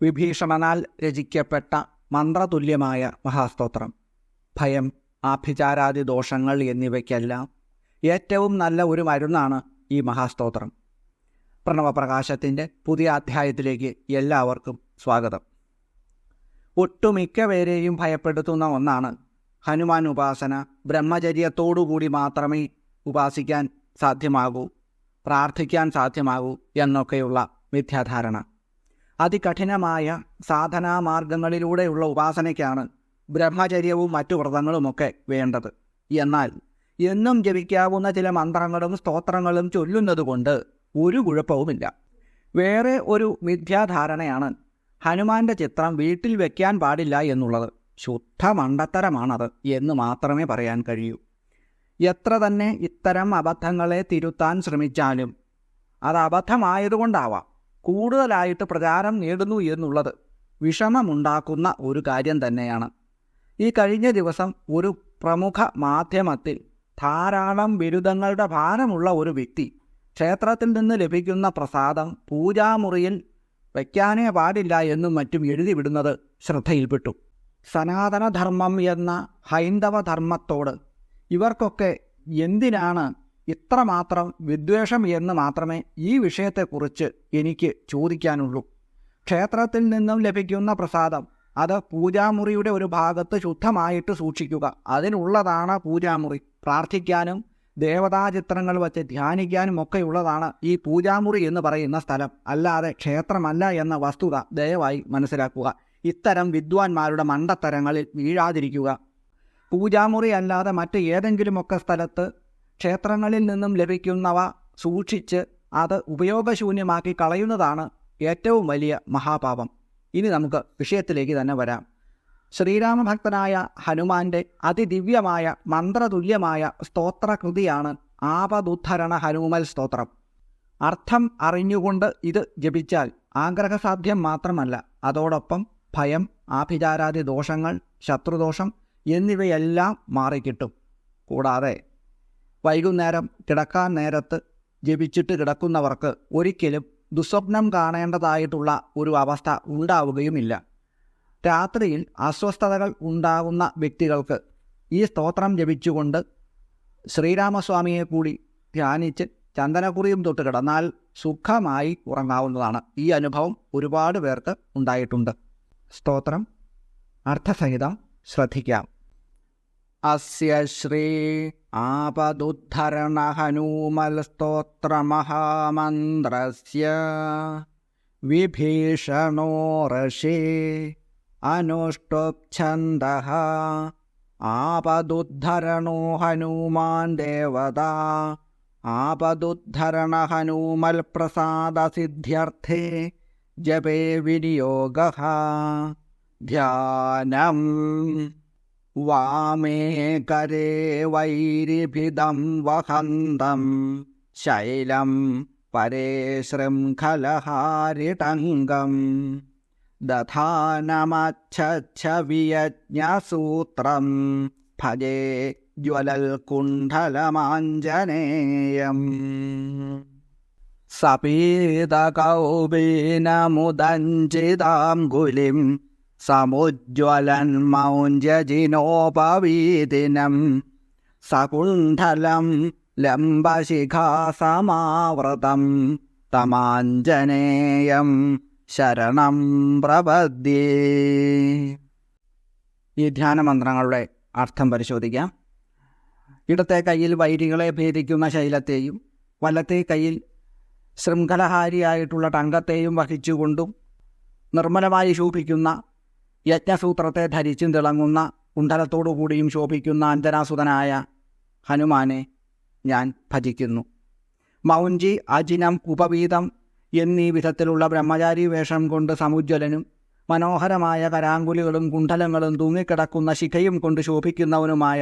വിഭീഷണനാൽ രചിക്കപ്പെട്ട മന്ത്രതുല്യമായ മഹാസ്തോത്രം. ഭയം, ആഭിചാരാദി ദോഷങ്ങൾ എന്നിവയ്ക്കെല്ലാം ഏറ്റവും നല്ല ഒരു മരുന്നാണ് ഈ മഹാസ്തോത്രം. പ്രണവപ്രകാശത്തിൻ്റെ പുതിയ അധ്യായത്തിലേക്ക് എല്ലാവർക്കും സ്വാഗതം. ഒട്ടുമിക്ക പേരെയും ഭയപ്പെടുത്തുന്ന ഒന്നാണ് ഹനുമാൻ ഉപാസന. ബ്രഹ്മചര്യത്തോടുകൂടി മാത്രമേ ഉപാസിക്കാൻ സാധ്യമാകൂ, പ്രാർത്ഥിക്കാൻ സാധ്യമാകൂ എന്നൊക്കെയുള്ള മിഥ്യാധാരണ. അതികഠിനമായ സാധനാമാർഗങ്ങളിലൂടെയുള്ള ഉപാസനയ്ക്കാണ് ബ്രഹ്മചര്യവും മറ്റു വ്രതങ്ങളുമൊക്കെ വേണ്ടത്. എന്നാൽ എന്നും ജപിക്കാവുന്ന ചില മന്ത്രങ്ങളും സ്തോത്രങ്ങളും ചൊല്ലുന്നതുകൊണ്ട് ഒരു കുഴപ്പവുമില്ല. വേറെ ഒരു മിഥ്യാധാരണയാണ് ഹനുമാന്റെ ചിത്രം വീട്ടിൽ വയ്ക്കാൻ പാടില്ല എന്നുള്ളത്. ശുദ്ധ മണ്ടത്തരമാണത് എന്ന് മാത്രമേ പറയാൻ കഴിയൂ. എത്ര തന്നെ ഇത്തരം അബദ്ധങ്ങളെ തിരുത്താൻ ശ്രമിച്ചാലും അത് അബദ്ധമായതുകൊണ്ടാവാം കൂടുതലായിട്ട് പ്രചാരം നേടുന്നു എന്നുള്ളത് വിഷമമുണ്ടാക്കുന്ന ഒരു കാര്യം തന്നെയാണ്. ഈ കഴിഞ്ഞ ദിവസം ഒരു പ്രമുഖ മാധ്യമത്തിൽ ധാരാളം ബിരുദങ്ങളുടെ ഭാരമുള്ള ഒരു വ്യക്തി ക്ഷേത്രത്തിൽ നിന്ന് ലഭിക്കുന്ന പ്രസാദം പൂജാമുറിയിൽ വയ്ക്കാനേ പാടില്ല എന്നും മറ്റും എഴുതിവിടുന്നത് ശ്രദ്ധയിൽപ്പെട്ടു. സനാതനധർമ്മം എന്ന ഹൈന്ദവ ധർമ്മത്തോട് ഇവർക്കൊക്കെ എന്തിനാണ് ഇത്രമാത്രം വിദ്വേഷം എന്ന് മാത്രമേ ഈ വിഷയത്തെക്കുറിച്ച് എനിക്ക് ചോദിക്കാനുള്ളൂ. ക്ഷേത്രത്തിൽ നിന്നും ലഭിക്കുന്ന പ്രസാദം അത് പൂജാമുറിയുടെ ഒരു ഭാഗത്ത് ശുദ്ധമായിട്ട് സൂക്ഷിക്കുക. അതിനുള്ളതാണ് പൂജാമുറി. പ്രാർത്ഥിക്കാനും ദേവതാചിത്രങ്ങൾ വച്ച് ധ്യാനിക്കാനും ഒക്കെയുള്ളതാണ് ഈ പൂജാമുറി എന്ന് പറയുന്ന സ്ഥലം, അല്ലാതെ ക്ഷേത്രമല്ല എന്ന വസ്തുത ദയവായി മനസ്സിലാക്കുക. ഇത്തരം വിദ്വാൻമാരുടെ മണ്ടത്തരങ്ങളിൽ വീഴാതിരിക്കുക. പൂജാമുറി അല്ലാതെ മറ്റ് ഏതെങ്കിലുമൊക്കെ സ്ഥലത്ത് ക്ഷേത്രങ്ങളിൽ നിന്നും ലഭിക്കുന്നവ സൂക്ഷിച്ച് അത് ഉപയോഗശൂന്യമാക്കി കളയുന്നതാണ് ഏറ്റവും വലിയ മഹാപാപം. ഇനി നമുക്ക് വിഷയത്തിലേക്ക് തന്നെ വരാം. ശ്രീരാമഭക്തനായ ഹനുമാന്റെ അതിദിവ്യമായ മന്ത്രതുല്യമായ സ്തോത്രകൃതിയാണ് ആപദുദ്ധരണ ഹനുമൽ സ്തോത്രം. അർത്ഥം അറിഞ്ഞുകൊണ്ട് ഇത് ജപിച്ചാൽ ആഗ്രഹസാധ്യം മാത്രമല്ല, അതോടൊപ്പം ഭയം, ആഭിചാരാദി ദോഷങ്ങൾ, ശത്രുദോഷം എന്നിവയെല്ലാം മാറിക്കിട്ടും. കൂടാതെ വൈകുന്നേരം കിടക്കാൻ നേരത്ത് ജപിച്ചിട്ട് കിടക്കുന്നവർക്ക് ഒരിക്കലും ദുസ്വപ്നം കാണേണ്ടതായിട്ടുള്ള ഒരു അവസ്ഥ ഉണ്ടാവുകയുമില്ല. രാത്രിയിൽ അസ്വസ്ഥതകൾ ഉണ്ടാകുന്ന വ്യക്തികൾക്ക് ഈ സ്തോത്രം ജപിച്ചുകൊണ്ട് ശ്രീരാമസ്വാമിയെ കൂടി ധ്യാനിച്ച് ചന്ദനക്കുറിയും തൊട്ട് കിടന്നാൽ സുഖമായി ഉറങ്ങാവുന്നതാണ്. ഈ അനുഭവം ഒരുപാട് പേർക്ക് ഉണ്ടായിട്ടുണ്ട്. സ്തോത്രം അർത്ഥസഹിതം ശ്രദ്ധിക്കാം. അസ്യ ശ്രീ ആപദുദ്ധരണ ഹനുമൽ സ്തോത്ര മഹാമന്ത്രസ്യ വിഭീഷണോ ഋഷി അനുഷ്ടുപ്ഛന്ദഃ ആപദുദ്ധരണോ ഹനുമാൻ ദേവതാ ആപദുദ്ധരണ ഹനുമൽ പ്രസാദ സിദ്ധ്യർത്ഥേ ജപേ വിനിയോഗഃ. ധ്യാനം വാമേ കരേ വൈരിഭിദം വഹന്തം ശൈലം പരേ ശൃംഖലഹാരിടംഗം ദധാനമച്ഛവിയജ്ഞസൂത്രം ഭജേ ജ്വലൽ കുണ്ഡലമാഞ്ജനേയം. സപീതകൗബീനമുദഞ്ചിതാംഗുലിം സമുജ്വലൻ മൗഞ്ജജിനോപവീതിനം സകുണ്ഠലം ലംബശിഖാസമാവൃതം തമാഞ്ജനേയം ശരണം പ്രപദ്യേ. ഈ ധ്യാനമന്ത്രങ്ങളുടെ അർത്ഥം പരിശോധിക്കാം. ഇടത്തെ കയ്യിൽ വൈരികളെ ഭേദിക്കുന്ന ശൈലത്തെയും വലത്തെ കയ്യിൽ ശൃംഖലഹാരിയായിട്ടുള്ള ടങ്കത്തെയും വഹിച്ചുകൊണ്ടും നിർമ്മലമായി ശോഭിക്കുന്ന യജ്ഞസൂത്രത്തെ ധരിച്ചും തിളങ്ങുന്ന കുണ്ഡലത്തോടുകൂടിയും ശോഭിക്കുന്ന അഞ്ജനാസുതനായ ഹനുമാനെ ഞാൻ ഭജിക്കുന്നു. മൗഞ്ചി, അജിനം, ഉപവീതം എന്നീ വിധത്തിലുള്ള ബ്രഹ്മചാരി വേഷം കൊണ്ട് സമുജ്വലനും മനോഹരമായ കരാങ്കുലികളും കുണ്ഡലങ്ങളും തൂങ്ങിക്കിടക്കുന്ന ശിഖയും കൊണ്ട് ശോഭിക്കുന്നവനുമായ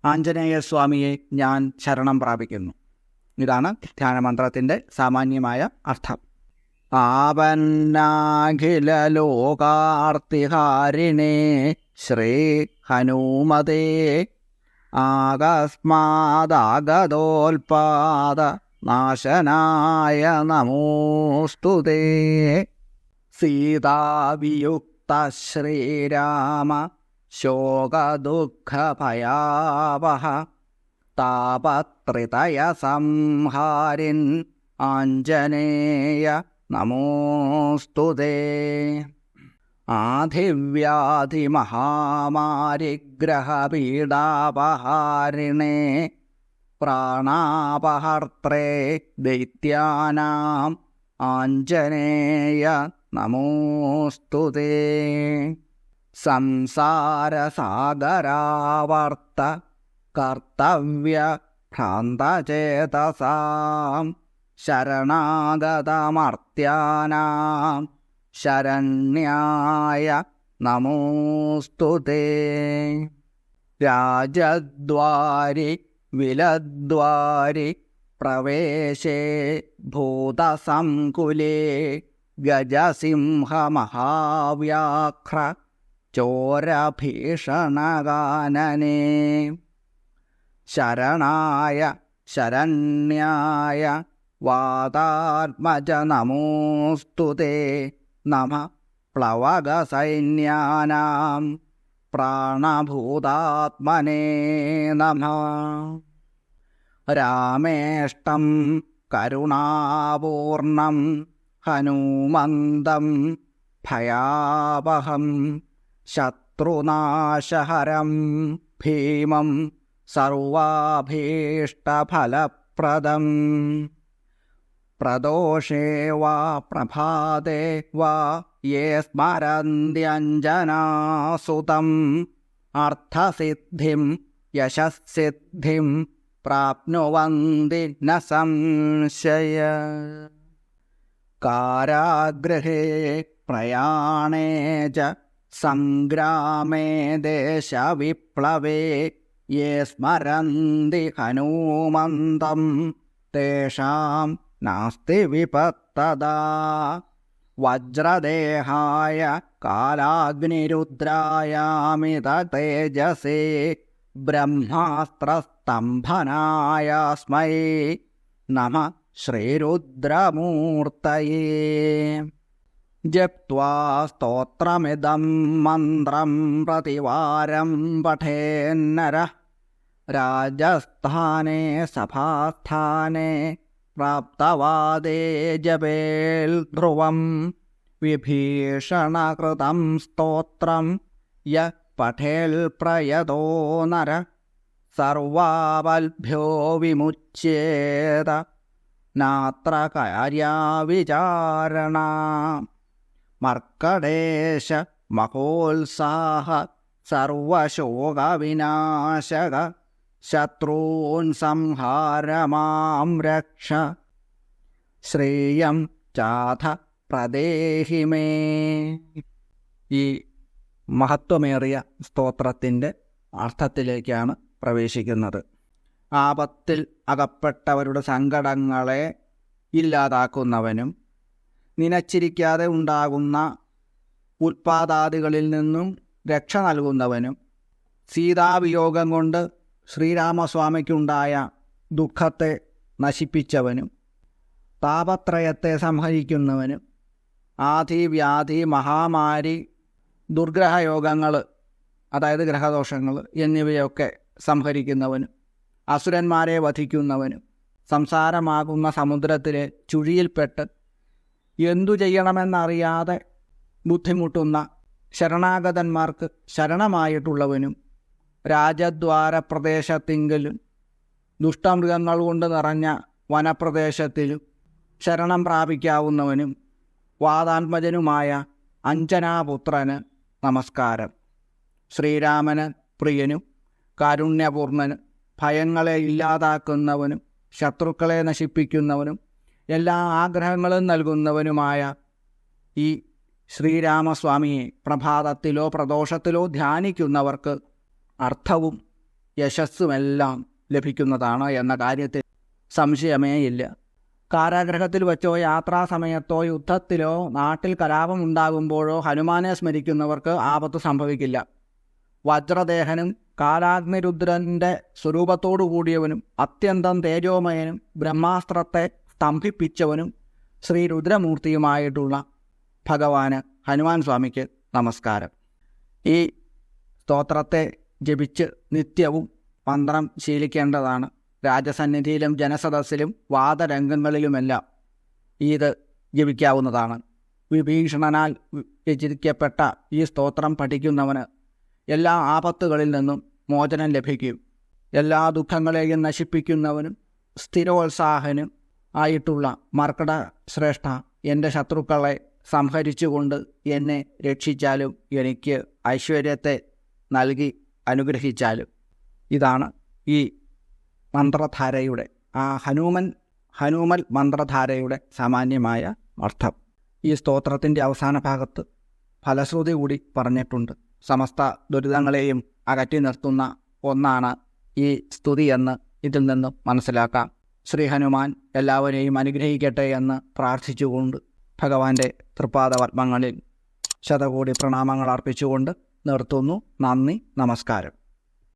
ആഞ്ജനേയസ്വാമിയെ ഞാൻ ശരണം പ്രാപിക്കുന്നു. ഇതാണ് ധ്യാനമന്ത്രത്തിൻ്റെ സാമാന്യമായ അർത്ഥം. ആപന്നാഖില ലോകാർത്തിഹാരിണേ ശ്രീ ഹനുമതേ ആകസ്മാദാഗതോൽപാദ നാശനായ നമോസ്തുതേ. സീതാവിയുക്ത ശ്രീരാമ ശോകദുഃഖഭയാവഹ താപത്രിതയ സംഹാരിൻ ആഞ്ജനേയ നമോസ്തുതേ. ആധിവ്യാധിമഹാമാരിഗ്രഹപീഡാപഹാരിണേ പ്രാണാപഹർത്രേ ദൈത്യാനാം ആഞ്ജനേയ നമോസ്തുതേ. സംസാരസാഗരാവർത്ത കർത്തവ്യ ഭ്രാന്തചേതസാം ശരണാഗതമർത്യാനാം ശരണ്യായ നമോസ്തുതേ. രാജദ്വാരി വിലദ്വാരി പ്രവേശേ ഭൂതസംകുലേ ഗജസിംഹമഹാവ്യാഘ്ര ചോരഭീഷണഗാനനേ. ശരണായ ശരണ്യായ വാതാത്മജ നമോസ്തുതേ. നമഃ പ്ലവകസൈന്യാനാം പ്രാണഭൂതാത്മനേ നമഃ. രാമേഷ്ടം കരുണാപൂർണം ഹനുമന്തം ഭയാവഹം ശത്രുനാശഹരം ഭീമം സർവാഭീഷ്ടഫലപ്രദം. പ്രദോഷേ വാ പ്രഭാതേ വാ യേ സ്മരന്ത്യഞ്ജനാസുതം അർത്ഥസിദ്ധിം യശസ്സിദ്ധിം പ്രാപ്നുവന്തി ന സംശയ. കാരാഗൃഹേ പ്രയാണേ ച സംഗ്രാമേ ദേശവിപ്ലവേ യേ സ്മരന്തി ഹനുമന്തം തേഷാം നാസ്തി വിപത്തദാ. വജ്രദേഹായ കാലാഗ്നിരുദ്രായാമിത തേജസേ ബ്രഹ്മാസ്ത്രസ്തംഭനായസ്മൈ നമഃ ശ്രീരുദ്രമൂർത്തയേ. ജപ്ത്വാ സ്തോത്രമിദം മന്ത്രം പ്രതിവാരം പഠേന്നരഃ രാജസ്ഥാനേ സഭാസ്ഥാനേ പ്രാപ്തവാദേ ജപേൽ ധ്രുവം. വിഭീഷണകൃതം സ്തോത്രം യ പഠേൽ പ്രയതോ നര സർവാവൽഭ്യോ വിമുച്യേത നാത്ര കാര്യവിചാരണ. മർക്കടേശ മഹോത്സാഹ സർവശോകവിനാശക ശത്രൂൻ സംഹാരമാം രക്ഷ. ശ്രേയം ചാഥ പ്രദേഹി മേ. ഈ മഹത്വമേറിയ സ്തോത്രത്തിൻ്റെ അർത്ഥത്തിലേക്കാണ് പ്രവേശിക്കുന്നത്. ആപത്തിൽ അകപ്പെട്ടവരുടെ സങ്കടങ്ങളെ ഇല്ലാതാക്കുന്നവനും നനച്ചിരിക്കാതെ ഉണ്ടാകുന്ന ഉത്പാദാദികളിൽ നിന്നും രക്ഷ നൽകുന്നവനും സീതാവിയോഗം കൊണ്ട് ശ്രീരാമസ്വാമിക്കുണ്ടായ ദുഃഖത്തെ നശിപ്പിച്ചവനും താപത്രയത്തെ സംഹരിക്കുന്നവനും ആധിവ്യാധി മഹാമാരി ദുർഗ്രഹയോഗങ്ങൾ അതായത് ഗ്രഹദോഷങ്ങൾ എന്നിവയൊക്കെ സംഹരിക്കുന്നവനും അസുരന്മാരെ വധിക്കുന്നവനും സംസാരമാകുന്ന സമുദ്രത്തിലെ ചുഴിയിൽപ്പെട്ട് എന്തു ചെയ്യണമെന്നറിയാതെ ബുദ്ധിമുട്ടുന്ന ശരണാഗതന്മാർക്ക് ശരണമായിട്ടുള്ളവനും രാജദ്വാരപ്രദേശത്തിങ്കിലും ദുഷ്ടമൃഗങ്ങൾ കൊണ്ട് നിറഞ്ഞ വനപ്രദേശത്തിലും ശരണം പ്രാപിക്കാവുന്നവനും വാതാത്മജനുമായ അഞ്ജനാപുത്രന് നമസ്കാരം. ശ്രീരാമന് പ്രിയനും കാരുണ്യപൂർണനും ഭയങ്ങളെ ഇല്ലാതാക്കുന്നവനും ശത്രുക്കളെ നശിപ്പിക്കുന്നവനും എല്ലാ ആഗ്രഹങ്ങളും നൽകുന്നവനുമായ ഈ ശ്രീരാമസ്വാമിയെ പ്രഭാതത്തിലോ പ്രദോഷത്തിലോ ധ്യാനിക്കുന്നവർക്ക് അർത്ഥവും യശസ്സുമെല്ലാം ലഭിക്കുന്നതാണ് എന്ന കാര്യത്തിൽ സംശയമേയില്ല. കാരാഗൃഹത്തിൽ വച്ചോ യാത്രാസമയത്തോ യുദ്ധത്തിലോ നാട്ടിൽ കലാപമുണ്ടാകുമ്പോഴോ ഹനുമാനെ സ്മരിക്കുന്നവർക്ക് ആപത്ത് സംഭവിക്കില്ല. വജ്രദേഹനും കാലാഗ്നിരുദ്രൻ്റെ സ്വരൂപത്തോടു കൂടിയവനും അത്യന്തം തേജോമയനും ബ്രഹ്മാസ്ത്രത്തെ സ്തംഭിപ്പിച്ചവനും ശ്രീ രുദ്രമൂർത്തിയുമായിട്ടുള്ള ഭഗവാന് ഹനുമാൻ സ്വാമിക്ക് നമസ്കാരം. ഈ സ്തോത്രത്തെ ജപിച്ച് നിത്യവും മന്ത്രം ശീലിക്കേണ്ടതാണ്. രാജസന്നിധിയിലും ജനസദസ്സിലും വാദരംഗങ്ങളിലുമെല്ലാം ഇത് ജപിക്കാവുന്നതാണ്. വിഭീഷണനാൽ രചിക്കപ്പെട്ട ഈ സ്തോത്രം പഠിക്കുന്നവന് എല്ലാ ആപത്തുകളിൽ നിന്നും മോചനം ലഭിക്കും. എല്ലാ ദുഃഖങ്ങളെയും നശിപ്പിക്കുന്നവനും സ്ഥിരോത്സാഹനും ആയിട്ടുള്ള മർക്കട ശ്രേഷ്ഠ, എൻ്റെ ശത്രുക്കളെ സംഹരിച്ചുകൊണ്ട് എന്നെ രക്ഷിച്ചാലും എനിക്ക് ഐശ്വര്യത്തെ നൽകി അനുഗ്രഹിച്ചാലും. ഇതാണ് ഈ മന്ത്രധാരയുടെ ഹനുമൽ മന്ത്രധാരയുടെ സാമാന്യമായ അർത്ഥം. ഈ സ്തോത്രത്തിൻ്റെ അവസാന ഭാഗത്ത് ഫലശ്രുതി കൂടി പറഞ്ഞിട്ടുണ്ട്. സമസ്ത ദുരിതങ്ങളെയും അകറ്റി നിർത്തുന്ന ഒന്നാണ് ഈ സ്തുതി എന്ന് ഇതിൽ നിന്നും മനസ്സിലാക്കാം. ശ്രീ ഹനുമാൻ എല്ലാവരെയും അനുഗ്രഹിക്കട്ടെ എന്ന് പ്രാർത്ഥിച്ചുകൊണ്ട് ഭഗവാന്റെ തൃപ്പാദപത്മങ്ങളിൽ ശതകോടി പ്രണാമങ്ങൾ അർപ്പിച്ചുകൊണ്ട് നിർത്തുന്നു. നന്ദി, നമസ്കാരം.